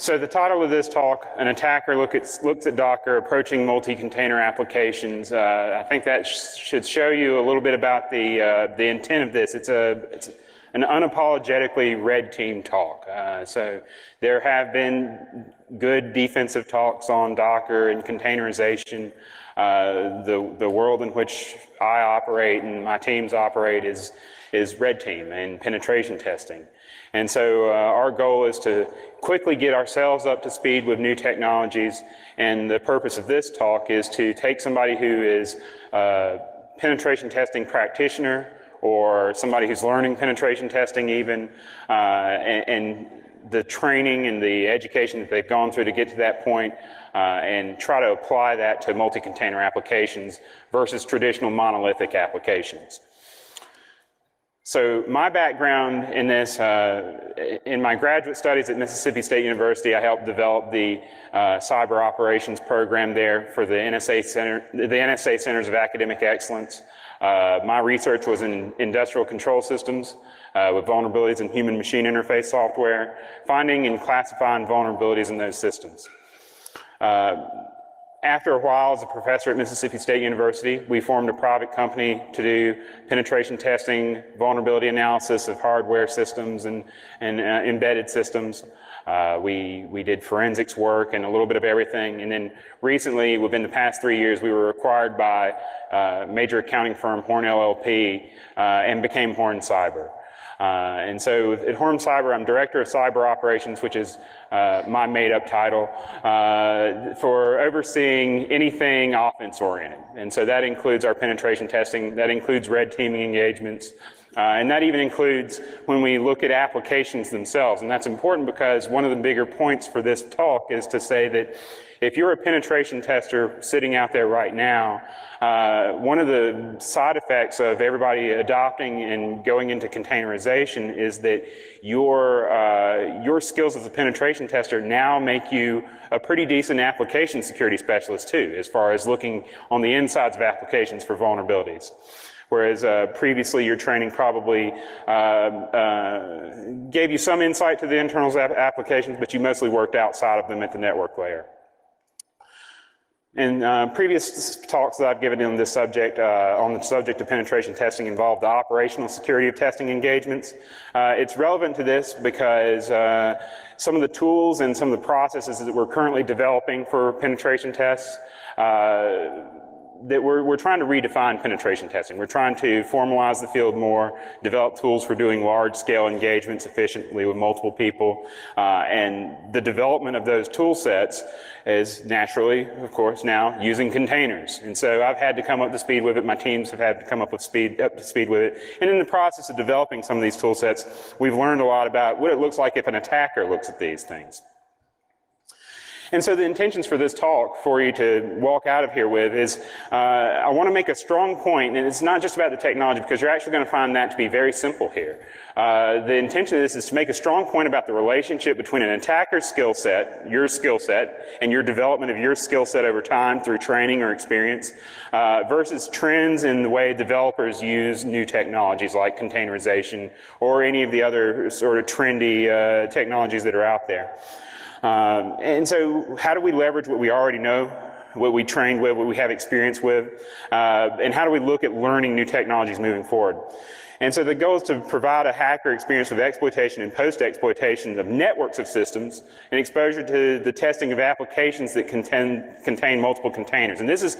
So the title of this talk, An Attacker Looks at Docker, Approaching Multi-Container Applications. I think that should show you a little bit about the intent of this. It's an unapologetically red team talk. So there have been good defensive talks on Docker and containerization. The world in which I operate and my teams operate is red team and penetration testing. And so our goal is to quickly get ourselves up to speed with new technologies, and the purpose of this talk is to take somebody who is a penetration testing practitioner or somebody who's learning penetration testing even, and the training and the education that they've gone through to get to that point, and try to apply that to multi-container applications versus traditional monolithic applications. So my background in this, in my graduate studies at Mississippi State University, I helped develop the cyber operations program there for the NSA Centers of Academic Excellence. My research was in industrial control systems with vulnerabilities in human-machine interface software, finding and classifying vulnerabilities in those systems. After a while, as a professor at Mississippi State University, we formed a private company to do penetration testing, vulnerability analysis of hardware systems and embedded systems. We did forensics work and a little bit of everything. And then recently, within the past 3 years, we were acquired by a major accounting firm, Horn LLP, and became Horn Cyber. And so at Horn Cyber, I'm Director of Cyber Operations, which is my made-up title, for overseeing anything offense-oriented. And so that includes our penetration testing, that includes red teaming engagements, and that even includes when we look at applications themselves. And that's important because one of the bigger points for this talk is to say that if you're a penetration tester sitting out there right now, one of the side effects of everybody adopting and going into containerization is that your skills as a penetration tester now make you a pretty decent application security specialist too, as far as looking on the insides of applications for vulnerabilities. Whereas previously your training probably gave you some insight to the internals of applications, but you mostly worked outside of them at the network layer. And previous talks that I've given on this subject, on the subject of penetration testing, involved the operational security of testing engagements. It's relevant to this because some of the tools and some of the processes that we're currently developing for penetration tests, that we're trying to redefine penetration testing. We're trying to formalize the field more, develop tools for doing large-scale engagements efficiently with multiple people, and the development of those tool sets is naturally, of course, now using containers. And so I've had to come up to speed with it. My teams have had to come up to speed with it. And in the process of developing some of these tool sets, we've learned a lot about what it looks like if an attacker looks at these things. And so the intentions for this talk for you to walk out of here with is, I want to make a strong point, and it's not just about the technology, because you're actually going to find that to be very simple here. The intention of this is to make a strong point about the relationship between an attacker's skill set, your skill set, and your development of your skill set over time through training or experience, versus trends in the way developers use new technologies like containerization or any of the other sort of trendy technologies that are out there. And so how do we leverage what we already know, what we trained with, what we have experience with, and how do we look at learning new technologies moving forward? And so the goal is to provide a hacker experience with exploitation and post-exploitation of networks of systems and exposure to the testing of applications that contain multiple containers. And this is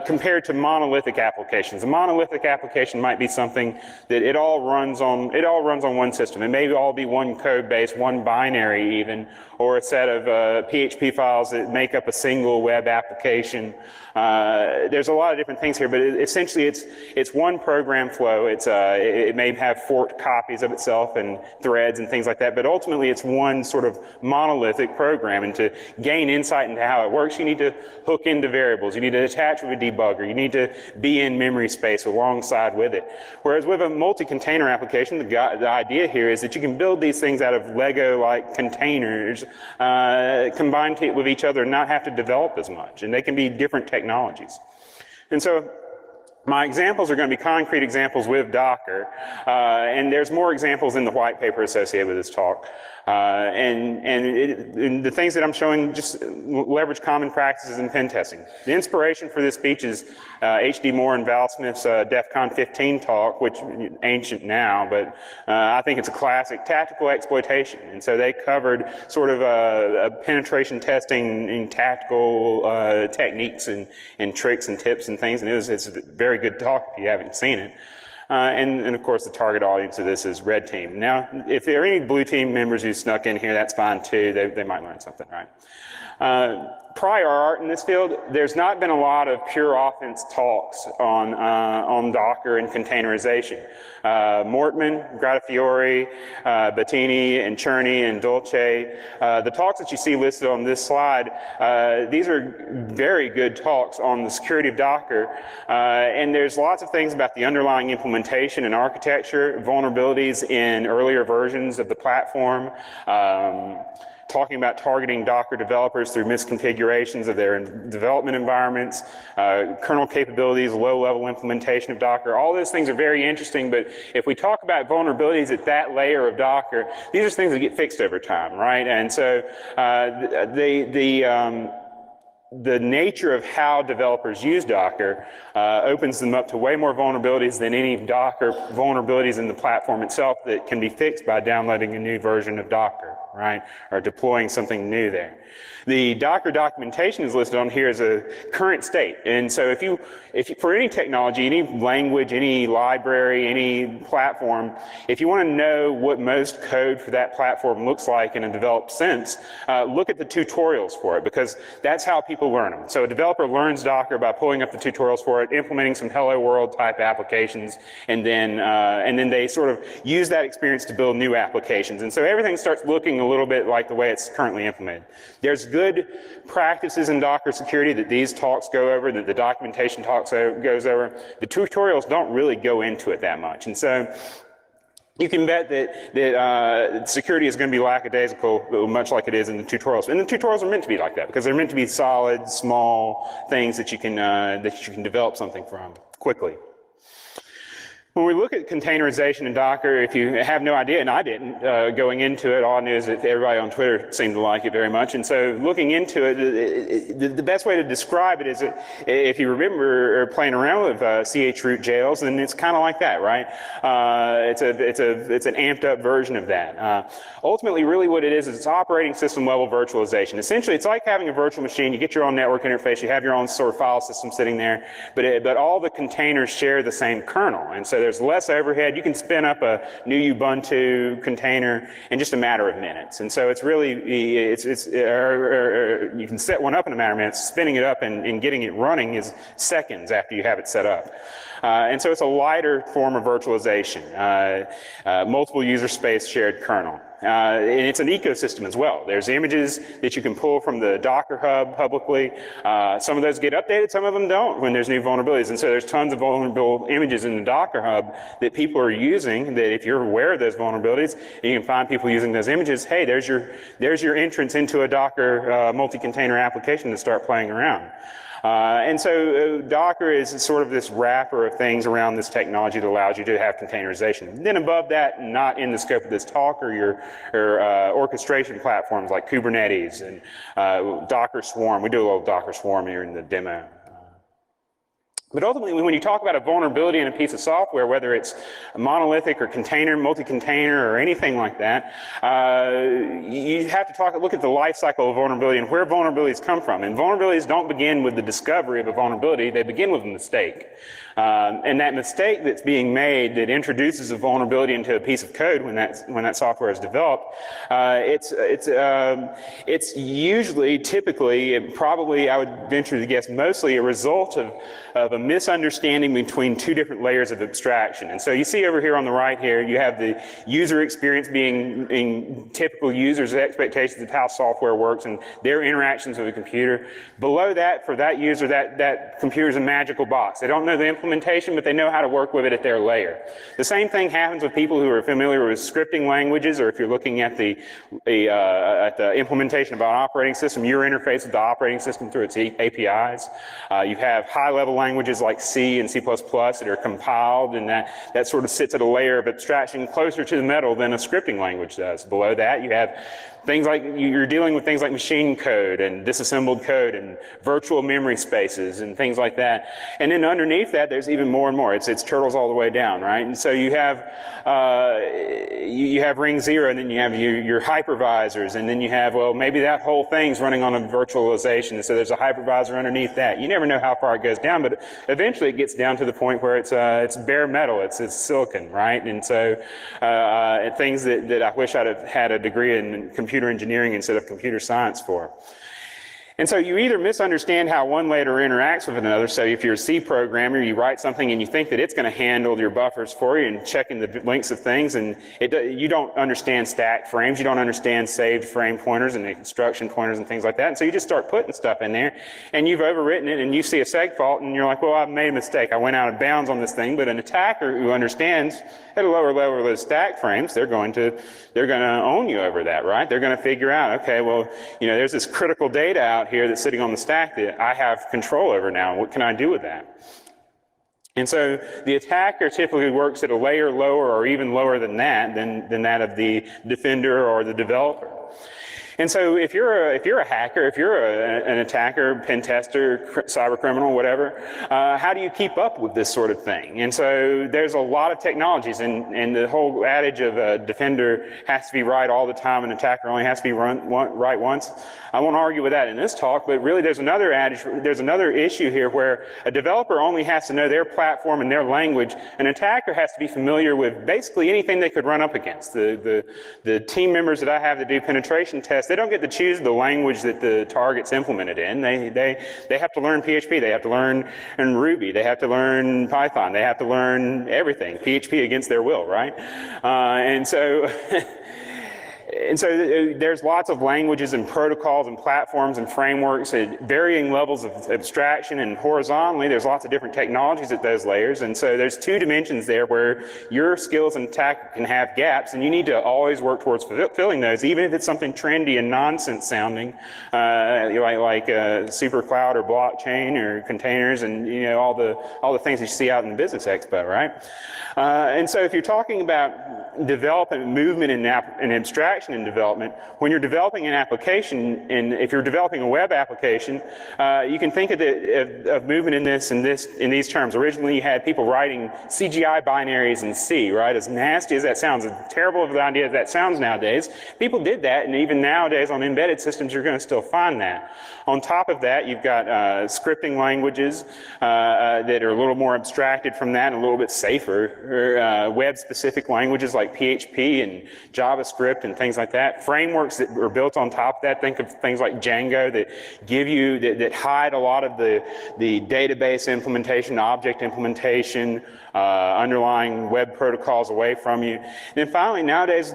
compared to monolithic applications. A monolithic application might be something that it all runs on one system. It may all be one code base, one binary even, or a set of PHP files that make up a single web application. There's a lot of different things here, but essentially it's one program flow. It may have forked copies of itself and threads and things like that, but ultimately it's one sort of monolithic program. And to gain insight into how it works, you need to hook into variables. You need to attach with a debugger. You need to be in memory space alongside with it. Whereas with a multi-container application, the idea here is that you can build these things out of Lego-like containers, combined with each other and not have to develop as much. And they can be different technologies. And so my examples are going to be concrete examples with Docker, and there's more examples in the white paper associated with this talk. And the things that I'm showing just leverage common practices in pen testing. The inspiration for this speech is H.D. Moore and Val Smith's DEF CON 15 talk, which is ancient now, but I think it's a classic, Tactical Exploitation. And so they covered sort of a penetration testing in tactical techniques and tricks and tips and things, and it's a very good talk if you haven't seen it. And of course, the target audience of this is red team. Now, if there are any blue team members who snuck in here, that's fine too. They might learn something, right? Prior art in this field, there's not been a lot of pure offense talks on Docker and containerization. Mortman, Gratifiore, Bettini, and Cherney, and Dolce, the talks that you see listed on this slide, these are very good talks on the security of Docker, and there's lots of things about the underlying implementation and architecture, vulnerabilities in earlier versions of the platform, talking about targeting Docker developers through misconfigurations of their development environments, kernel capabilities, low-level implementation of Docker. All those things are very interesting, but if we talk about vulnerabilities at that layer of Docker, these are things that get fixed over time, right? And so the nature of how developers use Docker opens them up to way more vulnerabilities than any Docker vulnerabilities in the platform itself that can be fixed by downloading a new version of Docker, right? Or deploying something new there. The Docker documentation is listed on here as a current state. And so if you for any technology, any language, any library, any platform, if you want to know what most code for that platform looks like in a developed sense, look at the tutorials for it, because that's how people learn them. So a developer learns Docker by pulling up the tutorials for it, implementing some hello world type applications, and then they sort of use that experience to build new applications. And so everything starts looking a little bit like the way it's currently implemented. There's good practices in Docker security that these talks go over, that the documentation talks goes over. The tutorials don't really go into it that much. And so you can bet that security is going to be lackadaisical, much like it is in the tutorials. And the tutorials are meant to be like that, because they're meant to be solid, small things that you can develop something from quickly. When we look at containerization in Docker, if you have no idea, and I didn't, going into it, all I knew is that everybody on Twitter seemed to like it very much. And so looking into it, the best way to describe it is that if you remember playing around with chroot jails, then it's kind of like that, right? It's an amped up version of that. Ultimately, really what it is it's operating system level virtualization. Essentially, it's like having a virtual machine. You get your own network interface, you have your own sort of file system sitting there, but all the containers share the same kernel. And so there's less overhead. You can spin up a new Ubuntu container in just a matter of minutes. And so it's really, you can set one up in a matter of minutes. Spinning it up and getting it running is seconds after you have it set up. And so it's a lighter form of virtualization, multiple user space shared kernel. And it's an ecosystem as well. There's images that you can pull from the Docker Hub publicly. Some of those get updated, some of them don't when there's new vulnerabilities. And so there's tons of vulnerable images in the Docker Hub that people are using, that if you're aware of those vulnerabilities, you can find people using those images. Hey, there's your entrance into a Docker multi-container application to start playing around. And so Docker is sort of this wrapper of things around this technology that allows you to have containerization. Then above that, not in the scope of this talk, are your orchestration platforms like Kubernetes and Docker Swarm. We do a little Docker Swarm here in the demo. But ultimately, when you talk about a vulnerability in a piece of software, whether it's monolithic or container, multi-container, or anything like that, you have to look at the life cycle of vulnerability and where vulnerabilities come from. And vulnerabilities don't begin with the discovery of a vulnerability, they begin with a mistake. And that mistake that's being made that introduces a vulnerability into a piece of code when that software is developed, it's usually, typically, probably, I would venture to guess, mostly a result of a misunderstanding between two different layers of abstraction. And so you see over here on the right here, you have the user experience being typical users' expectations of how software works and their interactions with a computer. Below that, for that user, that computer is a magical box. They don't know the implementation, but they know how to work with it at their layer. The same thing happens with people who are familiar with scripting languages, or if you're looking at the implementation of an operating system, your interface with the operating system through its APIs. You have high-level languages like C and C++ that are compiled, and that sort of sits at a layer of abstraction closer to the metal than a scripting language does. Below that, you have things like, you're dealing with things like machine code and disassembled code and virtual memory spaces and things like that. And then underneath that, there's even more and more. It's turtles all the way down, right? And so you have ring 0, and then you have your hypervisors, and then you have, well, maybe that whole thing's running on a virtualization, and so there's a hypervisor underneath that. You never know how far it goes down, but eventually it gets down to the point where it's bare metal, it's silicon, right? And so things that I wish I'd have had a degree in computer engineering instead of computer science for. And so you either misunderstand how one layer interacts with another. So if you're a C programmer, you write something and you think that it's going to handle your buffers for you and checking the links of things, and you don't understand stack frames, you don't understand saved frame pointers and instruction pointers and things like that. And so you just start putting stuff in there, and you've overwritten it, and you see a seg fault, and you're like, well, I've made a mistake. I went out of bounds on this thing. But an attacker who understands at a lower level of those stack frames, they're going to own you over that, right? They're going to figure out, okay, well, there's this critical data out here that's sitting on the stack that I have control over now. What can I do with that? And so the attacker typically works at a layer lower or even lower than that of the defender or the developer. And so if you're a hacker, if you're an attacker, pen tester, cyber criminal, whatever, how do you keep up with this sort of thing? And so there's a lot of technologies, and the whole adage of a defender has to be right all the time, an attacker only has to be right once. I won't argue with that in this talk, but really there's another adage, there's another issue here where a developer only has to know their platform and their language. An attacker has to be familiar with basically anything they could run up against. The team members that I have that do penetration tests, they don't get to choose the language that the target's implemented in. They have to learn PHP, they have to learn Ruby, they have to learn Python, they have to learn everything, PHP against their will, right? And so there's lots of languages and protocols and platforms and frameworks at varying levels of abstraction, and horizontally there's lots of different technologies at those layers. And so there's two dimensions there where your skills and attack can have gaps, and you need to always work towards filling those, even if it's something trendy and nonsense sounding, like super cloud or blockchain or containers and all the things you see out in the Business Expo, right? And so if you're talking about development, movement, and abstraction in development, when you're developing an application, and if you're developing a web application, you can think of movement in these terms. Originally, you had people writing CGI binaries in C, right? As nasty as that sounds, as terrible of an idea as that sounds nowadays, people did that, and even nowadays on embedded systems, you're going to still find that. On top of that, you've got scripting languages that are a little more abstracted from that and a little bit safer, or web-specific languages like PHP and JavaScript and things like that. Frameworks that are built on top of that. Think of things like Django that give you, that hide a lot of the database implementation, object implementation, underlying web protocols away from you. And then finally, nowadays,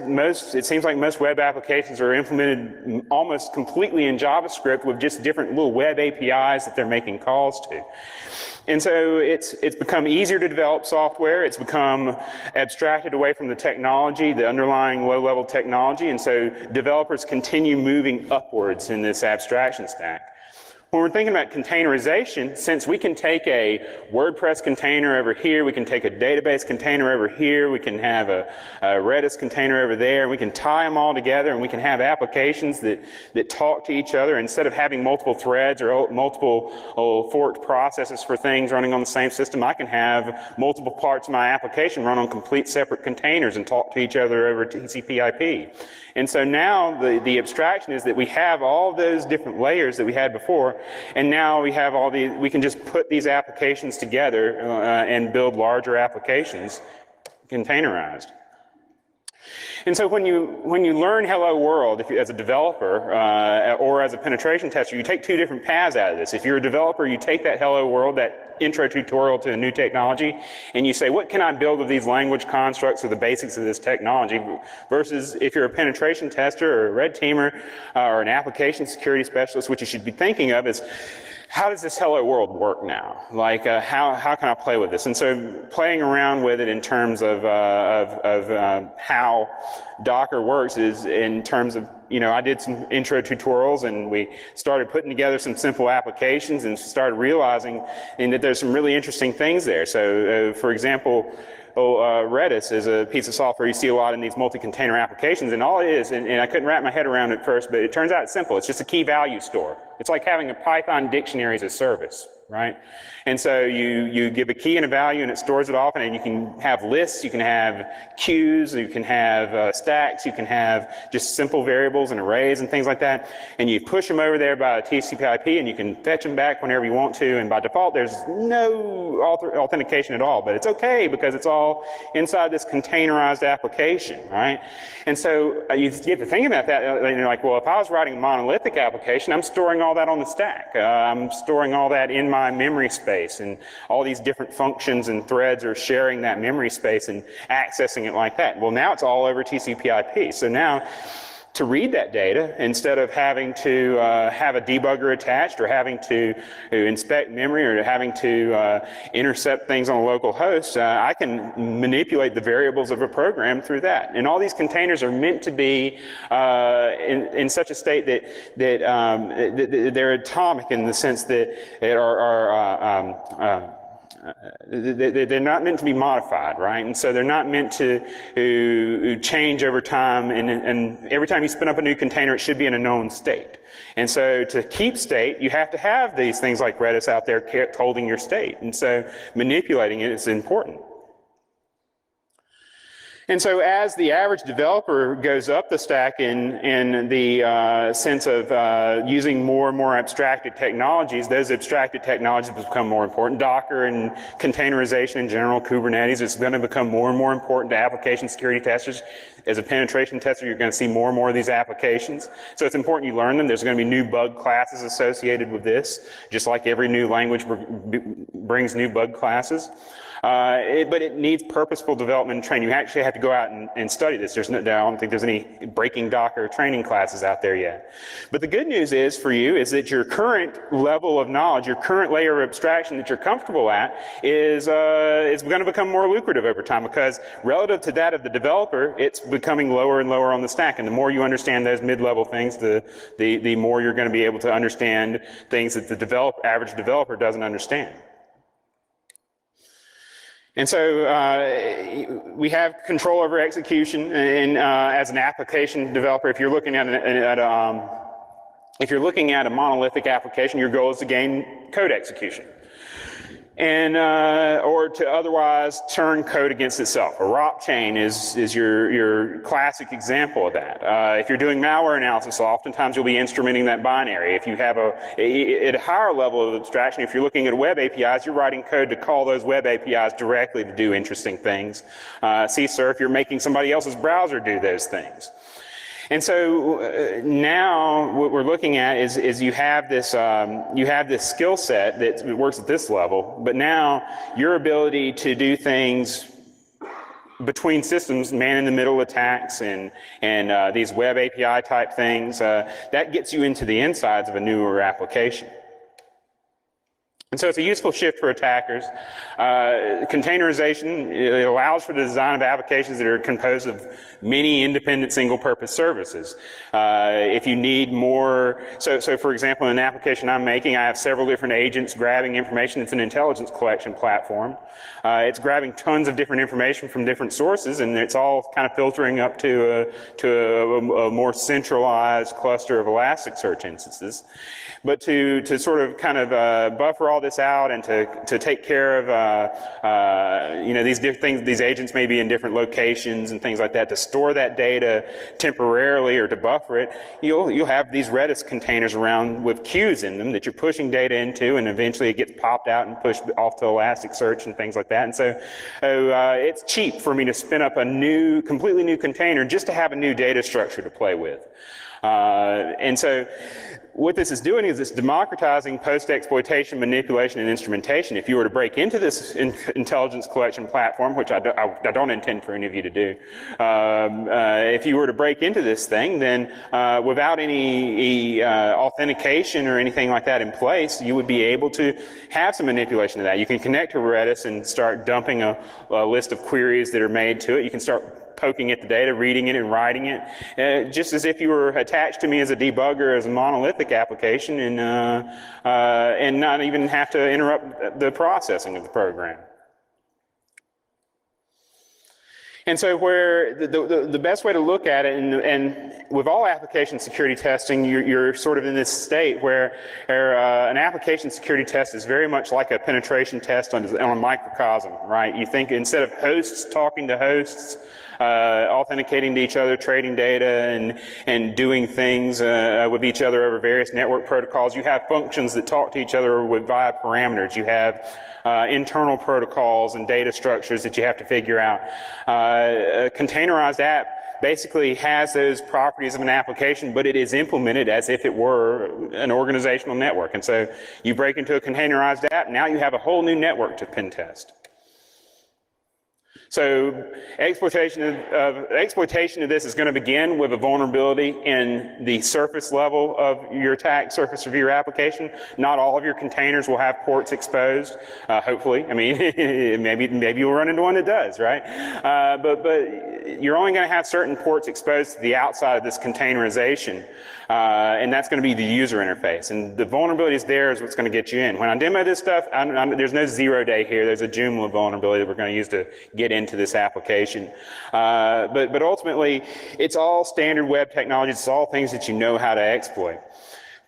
it seems like most web applications are implemented almost completely in JavaScript with just different little web APIs that they're making calls to. And so it's become easier to develop software. It's become abstracted away from the technology, the underlying low-level technology, and so developers continue moving upwards in this abstraction stack. When we're thinking about containerization, since we can take a WordPress container over here, we can take a database container over here, we can have a Redis container over there, we can tie them all together, and we can have applications that talk to each other instead of having multiple threads or multiple forked processes for things running on the same system. I can have multiple parts of my application run on complete separate containers and talk to each other over TCP/IP. And so now the abstraction is that we have all those different layers that we had before, and now we have we can just put these applications together and build larger applications containerized. And so when you learn Hello World, as a developer or as a penetration tester, you take two different paths out of this. If you're a developer, you take that Hello World, that intro tutorial to a new technology, and you say, what can I build with these language constructs or the basics of this technology? Versus if you're a penetration tester or a red teamer or an application security specialist, what you should be thinking of is, how does this hello world work now? Like, how can I play with this? And so playing around with it in terms of how Docker works is in terms of, I did some intro tutorials and we started putting together some simple applications and started realizing that there's some really interesting things there. So, for example, Redis is a piece of software you see a lot in these multi-container applications, and all it is, and I couldn't wrap my head around it first, but it turns out it's simple. It's just a key value store. It's like having a Python dictionary as a service, right? And so you give a key and a value and it stores it off, and then you can have lists, you can have queues, you can have stacks, you can have just simple variables and arrays and things like that, and you push them over there by a TCP/IP and you can fetch them back whenever you want to, and by default there's no authentication at all, but it's okay because it's all inside this containerized application, right? And so you get to think about that, and you're like, well, if I was writing a monolithic application, I'm storing all that on the stack. I'm storing all that in my memory space, and all these different functions and threads are sharing that memory space and accessing it like that. Well, now it's all over TCP/IP. So now to read that data, instead of having to have a debugger attached or having to inspect memory or having to intercept things on a local host, I can manipulate the variables of a program through that. And all these containers are meant to be in such a state that they're atomic in the sense that they're not meant to be modified, right? And so they're not meant to change over time, and every time you spin up a new container, it should be in a known state. And so to keep state, you have to have these things like Redis out there holding your state. And so manipulating it is important. And so as the average developer goes up the stack in the sense of using more and more abstracted technologies, those abstracted technologies become more important. Docker and containerization in general, Kubernetes, is going to become more and more important to application security testers. As a penetration tester, you're going to see more and more of these applications. So it's important you learn them. There's going to be new bug classes associated with this, just like every new language brings new bug classes. But it needs purposeful development and training. You actually have to go out and study this. I don't think there's any breaking Docker training classes out there yet. But the good news is for you is that your current level of knowledge, your current layer of abstraction that you're comfortable at is going to become more lucrative over time, because relative to that of the developer, it's becoming lower and lower on the stack. And the more you understand those mid-level things, the more you're going to be able to understand things that the average developer doesn't understand. And so we have control over execution, and as an application developer, if you're looking at a monolithic application, your goal is to gain code execution, and or to otherwise turn code against itself. A ROP chain is your classic example of that. If you're doing malware analysis, oftentimes you'll be instrumenting that binary. If you have at a higher level of abstraction, if you're looking at web APIs, you're writing code to call those web APIs directly to do interesting things. CSRF, you're making somebody else's browser do those things. And so now what we're looking at is you have this skill set that works at this level, but now your ability to do things between systems, man-in-the-middle attacks and these web API type things, that gets you into the insides of a newer application. And so it's a useful shift for attackers. Containerization, it allows for the design of applications that are composed of many independent single-purpose services. If you need more, so for example, in an application I'm making, I have several different agents grabbing information. It's an intelligence collection platform. It's grabbing tons of different information from different sources, and it's all kind of filtering up to a more centralized cluster of Elasticsearch instances. But to sort of kind of buffer all this out and to take care of these different things, these agents may be in different locations and things like that, to store that data temporarily or to buffer it, you'll have these Redis containers around with queues in them that you're pushing data into, and eventually it gets popped out and pushed off to Elasticsearch and things like that. And so it's cheap for me to spin up a completely new container just to have a new data structure to play with. And so what this is doing is it's democratizing post-exploitation manipulation and instrumentation. If you were to break into this intelligence collection platform, which I don't intend for any of you to do, if you were to break into this thing, then without any authentication or anything like that in place, you would be able to have some manipulation of that. You can connect to Redis and start dumping a list of queries that are made to it. You can start poking at the data, reading it and writing it, just as if you were attached to me as a debugger, as a monolithic application, and not even have to interrupt the processing of the program. And so where the best way to look at it, and with all application security testing, you're sort of in this state where an application security test is very much like a penetration test on a microcosm, right? You think instead of hosts talking to hosts, authenticating to each other, trading data, and doing things with each other over various network protocols, you have functions that talk to each other via parameters. You have internal protocols and data structures that you have to figure out. A containerized app basically has those properties of an application, but it is implemented as if it were an organizational network. And so you break into a containerized app, now you have a whole new network to pen test. So exploitation of this is going to begin with a vulnerability in the surface level of your attack surface of your application. Not all of your containers will have ports exposed, hopefully. I mean, maybe you'll run into one that does, right? But you're only going to have certain ports exposed to the outside of this containerization, and that's going to be the user interface. And the vulnerabilities there is what's going to get you in. When I demo this stuff, there's no 0-day here. There's a Joomla vulnerability that we're going to use to get into this application. But ultimately, it's all standard web technology. It's all things that you know how to exploit.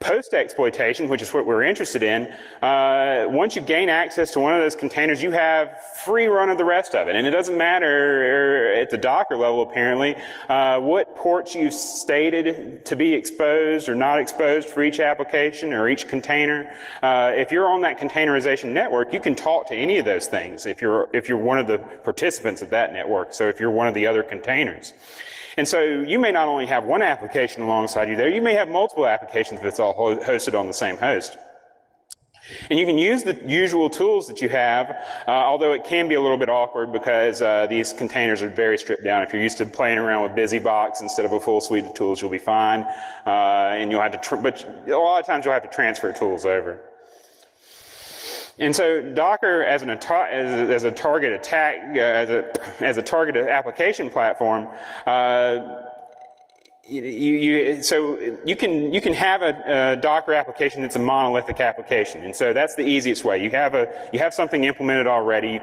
Post-exploitation, which is what we're interested in, once you gain access to one of those containers, you have free run of the rest of it. And it doesn't matter at the Docker level, apparently, what ports you've stated to be exposed or not exposed for each application or each container. If you're on that containerization network, you can talk to any of those things if you're one of the participants of that network, so if you're one of the other containers. And so you may not only have one application alongside you there, you may have multiple applications that's all hosted on the same host. And you can use the usual tools that you have, although it can be a little bit awkward because these containers are very stripped down. If you're used to playing around with BusyBox instead of a full suite of tools, you'll be fine. And you'll have to, but a lot of times you'll have to transfer tools over. And so Docker as a target attack, as a targeted application platform, so you can have a Docker application that's a monolithic application, and so that's the easiest way. You have something implemented already.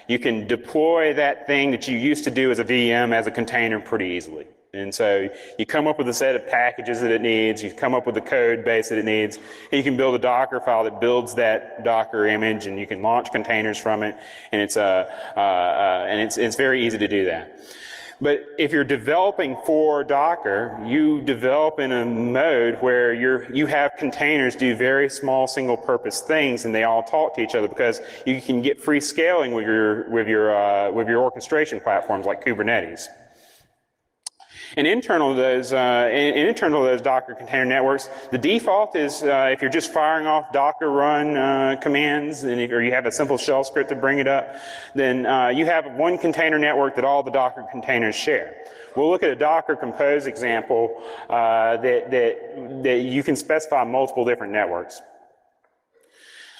You can deploy that thing that you used to do as a VM as a container pretty easily. And so you come up with a set of packages that it needs, you come up with the code base that it needs, and you can build a Docker file that builds that Docker image, and you can launch containers from it, and it's very easy to do that. But if you're developing for Docker, you develop in a mode where you have containers do very small single purpose things, and they all talk to each other because you can get free scaling with your orchestration platforms like Kubernetes. And internal to those Docker container networks, the default is if you're just firing off Docker run commands, or you have a simple shell script to bring it up, then you have one container network that all the Docker containers share. We'll look at a Docker Compose example that you can specify multiple different networks.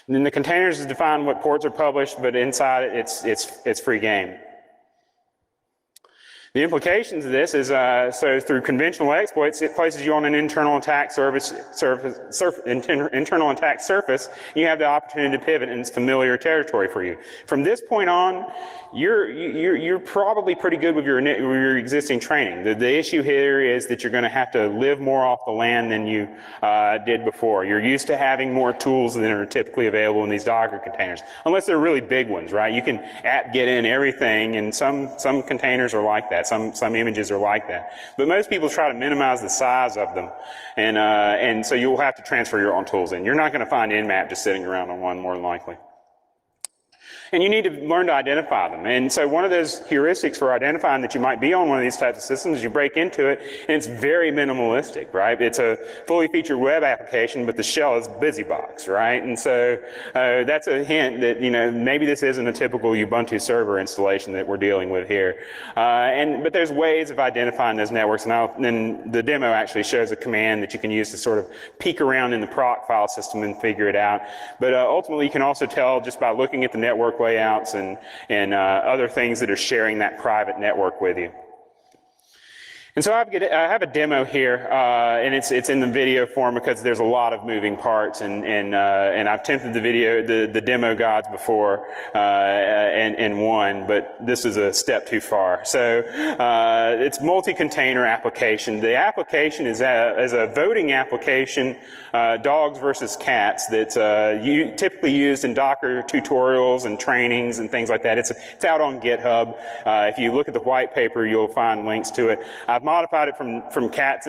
And then the containers is defined what ports are published, but inside it, it's free game. The implications of this is, so through conventional exploits, it places you on an internal attack surface. You have the opportunity to pivot, and it's familiar territory for you. From this point on, you're probably pretty good with your existing training. The issue here is that you're going to have to live more off the land than you did before. You're used to having more tools than are typically available in these Docker containers, unless they're really big ones, right? You can apt-get in everything, and some containers are like that. Some images are like that. But most people try to minimize the size of them, and so you'll have to transfer your own tools in. You're not going to find Nmap just sitting around on one, more than likely. And you need to learn to identify them. And so one of those heuristics for identifying that you might be on one of these types of systems is you break into it, and it's very minimalistic, right? It's a fully featured web application, but the shell is BusyBox, right? And so that's a hint that, you know, maybe this isn't a typical Ubuntu server installation that we're dealing with here. But there's ways of identifying those networks, and the demo actually shows a command that you can use to sort of peek around in the proc file system and figure it out. But ultimately, you can also tell just by looking at the network layouts and other things that are sharing that private network with you. And so I have a demo here, and it's in the video form because there's a lot of moving parts, and I've tempted the demo gods before and won, but this is a step too far. So it's multi-container application. The application is a voting application, dogs versus cats, that's typically used in Docker tutorials and trainings and things like that. It's out on GitHub. If you look at the white paper, you'll find links to it. I've modified it from cats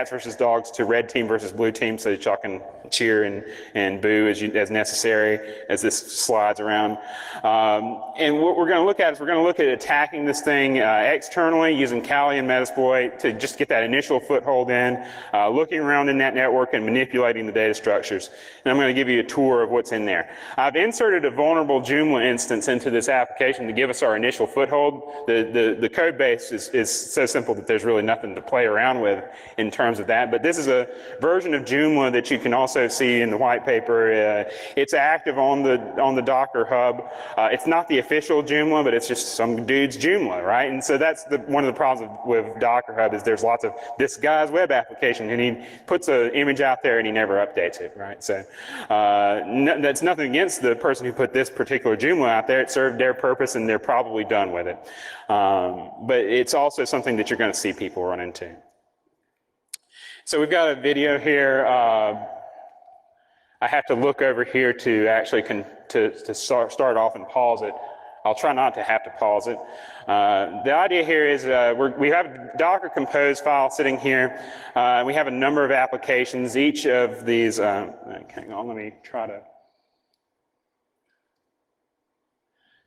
versus dogs to red team versus blue team so that y'all can cheer and boo as necessary as this slides around. And what we're going to look at is we're going to look at attacking this thing externally using Kali and Metasploit to just get that initial foothold in, looking around in that network and manipulating the data structures. And I'm going to give you a tour of what's in there. I've inserted a vulnerable Joomla instance into this application to give us our initial foothold. The code base is so simple that there's really nothing to play around with in terms of that. But this is a version of Joomla that you can also see in the white paper. It's active on the Docker hub. It's not the official Joomla, but it's just some dude's Joomla, right? And so that's one of the problems with Docker hub is there's lots of this guy's web application, and he puts an image out there and he never updates it, right? So that's nothing against the person who put this particular Joomla out there. It served their purpose, and they're probably done with it. But it's also something that you're going to see people run into. So we've got a video here. I have to look over here to actually to start off and pause it. I'll try not to have to pause it. The idea here is we have a Docker Compose file sitting here. We have a number of applications. Each of these, hang on, let me try to.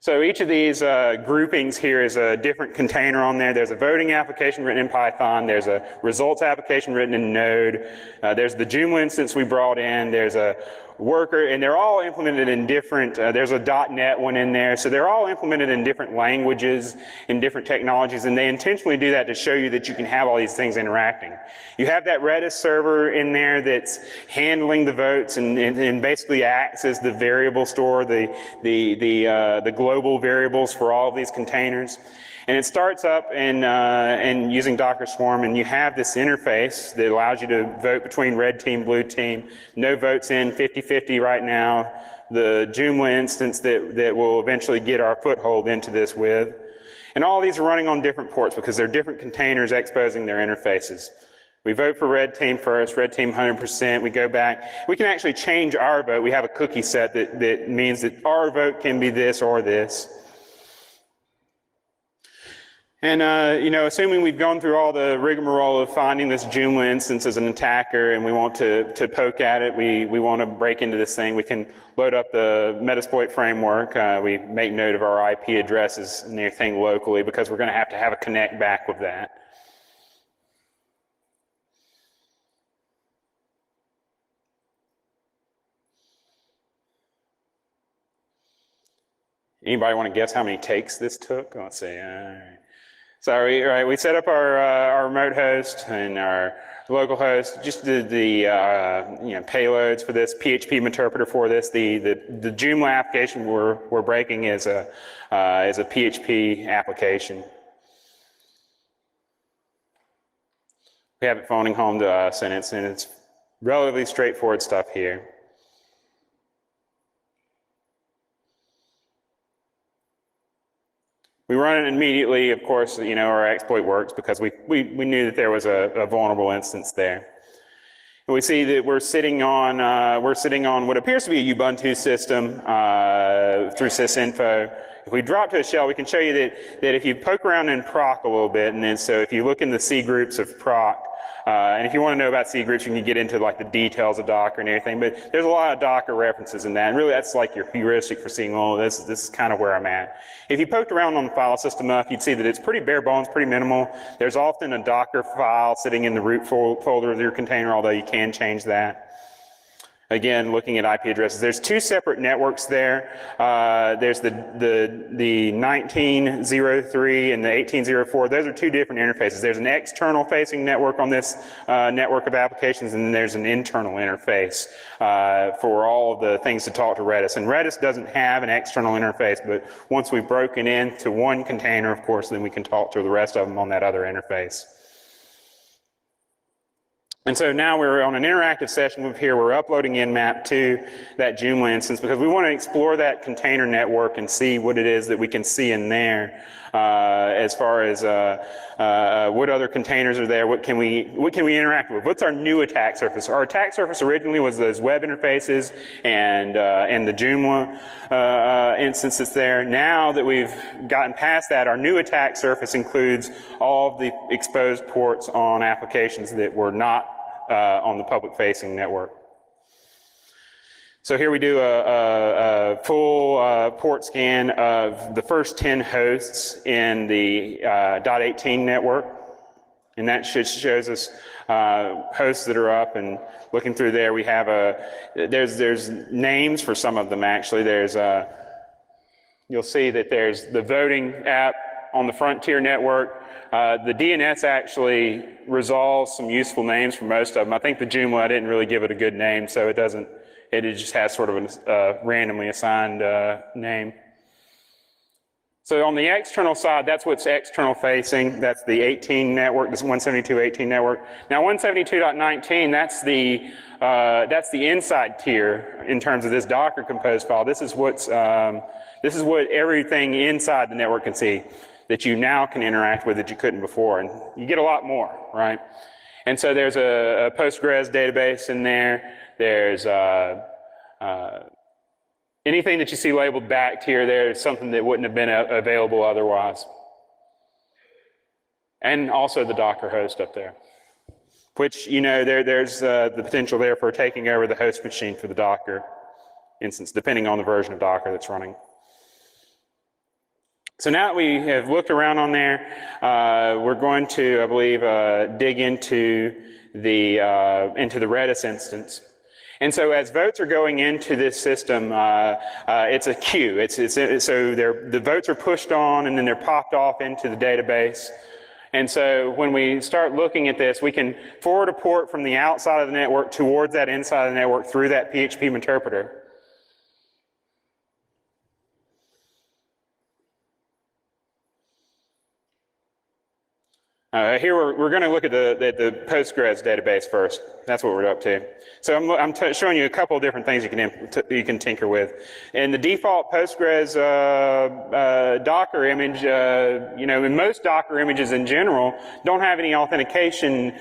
So each of these groupings here is a different container on there. There's a voting application written in Python. There's a results application written in Node. There's the Joomla instance we brought in. There's a worker, and they're all implemented in different, there's a .NET one in there. So they're all implemented in different languages, in different technologies, and they intentionally do that to show you that you can have all these things interacting. You have that Redis server in there that's handling the votes and basically acts as the variable store, the global variables for all of these containers. And it starts up and using Docker Swarm, and you have this interface that allows you to vote between red team, blue team. No votes in, 50-50 right now. The Joomla instance that will eventually get our foothold into this with. And all these are running on different ports because they're different containers exposing their interfaces. We vote for red team first, red team 100%. We go back. We can actually change our vote. We have a cookie set that means that our vote can be this or this. And, assuming we've gone through all the rigmarole of finding this Joomla instance as an attacker and we want to poke at it, we want to break into this thing, we can load up the Metasploit framework. We make note of our IP addresses and everything locally because we're going to have a connect back with that. Anybody want to guess how many takes this took? Let's see. All right. So we set up our remote host and our local host. Just did the payloads for this, PHP interpreter for this. The Joomla application we're breaking is a PHP application. We have it phoning home to us, and it's relatively straightforward stuff here. We run it immediately, of course, our exploit works because we knew that there was a vulnerable instance there. And we see that we're sitting on what appears to be a Ubuntu system through sysinfo. If we drop to a shell, we can show you that if you poke around in proc a little bit, and then so if you look in the C groups of proc, And if you want to know about C groups, you can get into like the details of Docker and everything, but there's a lot of Docker references in that, and really that's like your heuristic for seeing, oh, this is kind of where I'm at. If you poked around on the file system enough, you'd see that it's pretty bare bones, pretty minimal. There's often a Docker file sitting in the root folder of your container, although you can change that. Again, looking at IP addresses, there's two separate networks there. There's the 1903 and the 1804. Those are two different interfaces. There's an external facing network on this network of applications, and then there's an internal interface for all of the things to talk to Redis. And Redis doesn't have an external interface, but once we've broken into one container, of course, then we can talk to the rest of them on that other interface. And so now we're on an interactive session with here. We're uploading Nmap to that Joomla instance because we want to explore that container network and see what it is that we can see in there as far as what other containers are there, what can we interact with, what's our new attack surface. Our attack surface originally was those web interfaces and the Joomla instance that's there. Now that we've gotten past that, our new attack surface includes all of the exposed ports on applications that were not on the public-facing network. So here we do a full port scan of the first 10 hosts in the .18 network, and that shows us hosts that are up. And looking through there, we have there's names for some of them actually. There's you'll see that there's the voting app on the Frontier network. The DNS actually resolves some useful names for most of them. I think the Joomla, I didn't really give it a good name, so it doesn't. It just has sort of a randomly assigned name. So on the external side, that's what's external facing. That's the 18 network, this 172.18 network. Now 172.19, that's the inside tier in terms of this Docker Compose file. This is what everything inside the network can see that you now can interact with that you couldn't before, and you get a lot more, right? And so there's a Postgres database in there. There's anything that you see labeled back here, there's something that wouldn't have been available otherwise. And also the Docker host up there, which, you know, there's the potential there for taking over the host machine for the Docker instance, depending on the version of Docker that's running. So now that we have looked around on there, we're going to, I believe, dig into the Redis instance. And so as votes are going into this system, it's a queue. So the votes are pushed on and then they're popped off into the database. And so when we start looking at this, we can forward a port from the outside of the network towards that inside of the network through that PHP interpreter. Here we're going to look at the Postgres database first. That's what we're up to. So I'm showing you a couple of different things you can tinker with. In the default Postgres Docker image, you know, in most Docker images in general, don't have any authentication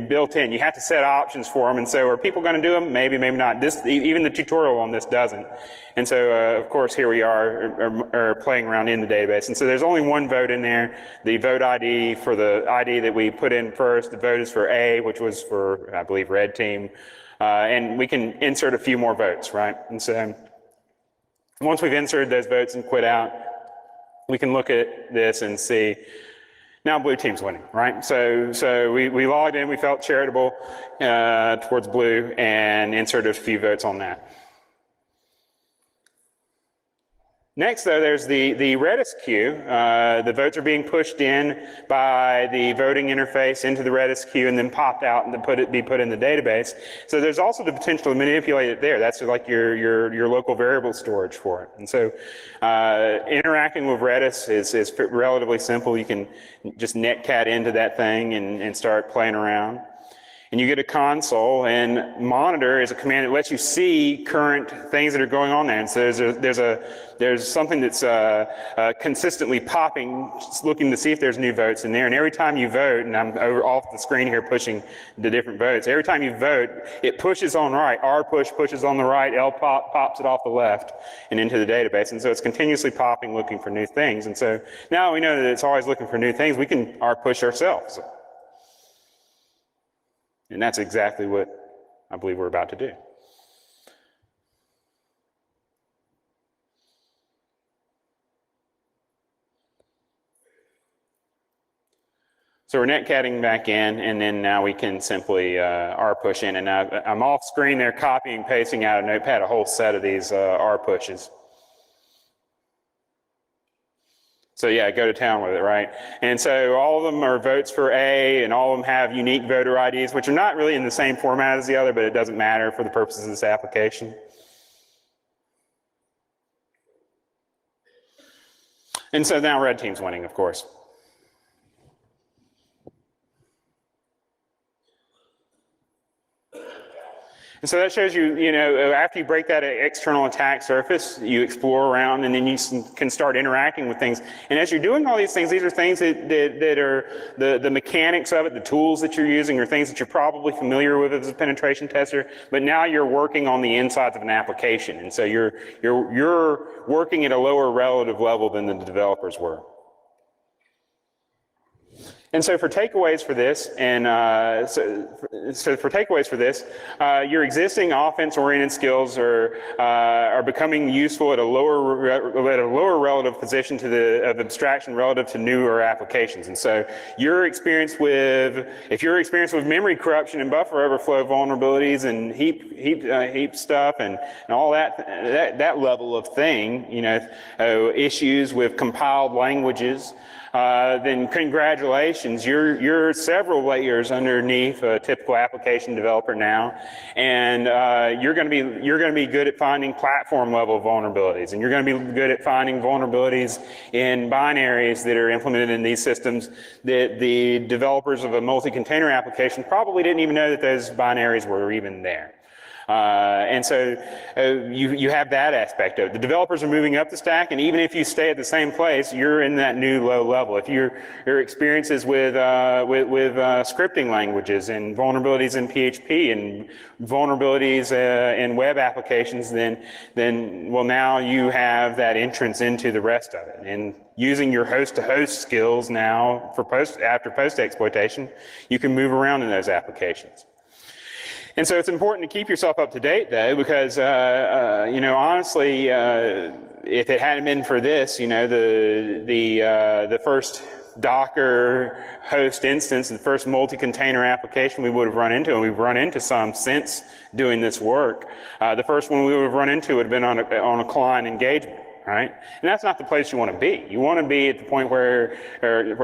built in. You have to set options for them. And so are people going to do them? Maybe, maybe not. Even the tutorial on this doesn't. And so, of course, here we are playing around in the database. And so there's only one vote in there, the vote ID for the ID that we put in first. The vote is for A, which was for, I believe, red team. And we can insert a few more votes, right? And so once we've inserted those votes and quit out, we can look at this and see, now blue team's winning, right? So we logged in, we felt charitable towards blue and inserted a few votes on that. Next, though, there's the Redis queue. The votes are being pushed in by the voting interface into the Redis queue and then popped out and be put in the database. So there's also the potential to manipulate it there. That's like your local variable storage for it. And so interacting with Redis is relatively simple. You can just netcat into that thing and start playing around. And you get a console, and monitor is a command that lets you see current things that are going on there. And so there's something that's consistently popping, looking to see if there's new votes in there. And every time you vote, and I'm off the screen here pushing the different votes, every time you vote, it pushes on right. R push pushes on the right, L pops it off the left and into the database. And so it's continuously popping, looking for new things. And so now we know that it's always looking for new things. We can R push ourselves. And that's exactly what I believe we're about to do. So we're netcatting back in, and then now we can simply rpush in. And I'm off screen there copying, pasting out of Notepad a whole set of these rpushes. So yeah, go to town with it, right? And so all of them are votes for A, and all of them have unique voter IDs, which are not really in the same format as the other, but it doesn't matter for the purposes of this application. And so now red team's winning, of course. And so that shows you, after you break that external attack surface, you explore around, and then you can start interacting with things. And as you're doing all these things are things that are the mechanics of it, the tools that you're using are things that you're probably familiar with as a penetration tester, but now you're working on the insides of an application. And so you're working at a lower relative level than the developers were. And so for takeaways for this, your existing offense-oriented skills are becoming useful at a lower relative position of abstraction relative to newer applications. And so if you're experienced with memory corruption and buffer overflow vulnerabilities and heap stuff and all that level of thing, issues with compiled languages, then congratulations, you're several layers underneath a typical application developer now, and you're going to be good at finding platform level vulnerabilities, and you're going to be good at finding vulnerabilities in binaries that are implemented in these systems that the developers of a multi-container application probably didn't even know that those binaries were even there. And so you have that aspect of it. The developers are moving up the stack, and even if you stay at the same place, you're in that new low level. If your experiences with scripting languages and vulnerabilities in PHP and vulnerabilities in web applications, then now you have that entrance into the rest of it. And using your host-to-host skills now after post-exploitation, you can move around in those applications. And so it's important to keep yourself up to date, though, because honestly, if it hadn't been for this, the first Docker host instance, the first multi-container application we would have run into, and we've run into some since doing this work. The first one we would have run into would have been on a client engagement. Right? And that's not the place you want to be. You want to be at the point where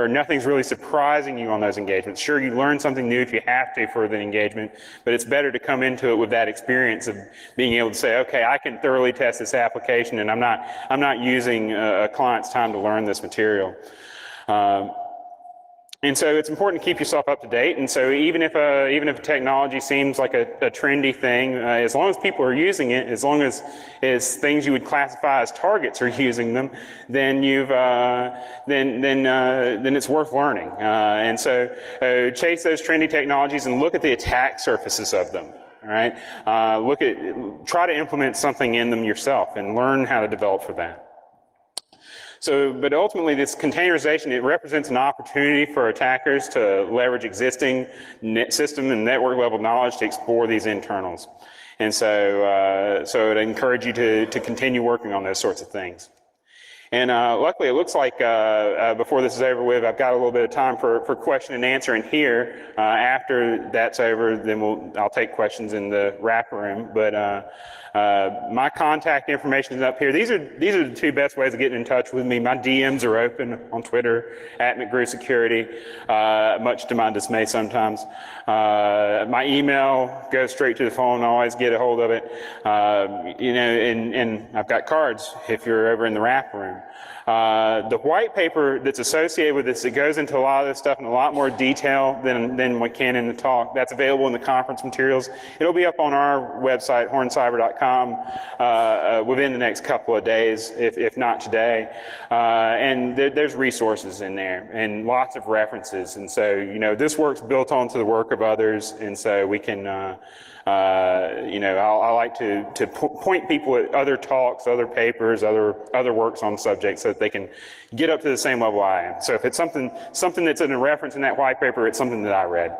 nothing's really surprising you on those engagements. Sure, you learn something new if you have to for the engagement, but it's better to come into it with that experience of being able to say, okay, I can thoroughly test this application, and I'm not using a client's time to learn this material. And so it's important to keep yourself up to date. And so even if technology seems like a trendy thing, as long as people are using it, as long as things you would classify as targets are using them, then then it's worth learning. And so chase those trendy technologies and look at the attack surfaces of them. All right, try to implement something in them yourself and learn how to develop for that. So, but ultimately this containerization, it represents an opportunity for attackers to leverage existing system and network level knowledge to explore these internals. And so, I'd encourage you to continue working on those sorts of things. And luckily, it looks like before this is over with, I've got a little bit of time for question and answer in here. After that's over, then I'll take questions in the wrapper room. But my contact information is up here. These are the two best ways of getting in touch with me. My DMs are open on Twitter at McGrew-Security, much to my dismay sometimes. My email goes straight to the phone. I always get a hold of it. And I've got cards if you're over in the wrapper room. The white paper that's associated with this, it goes into a lot of this stuff in a lot more detail than we can in the talk. That's available in the conference materials. It'll be up on our website, horncyber.com, within the next couple of days, if not today. And there's resources in there and lots of references. And so, this work's built onto the work of others, and so we can, I like to point people at other talks, other papers, other works on subjects so that they can get up to the same level I am. So if it's something that's in a reference in that white paper, it's something that I read.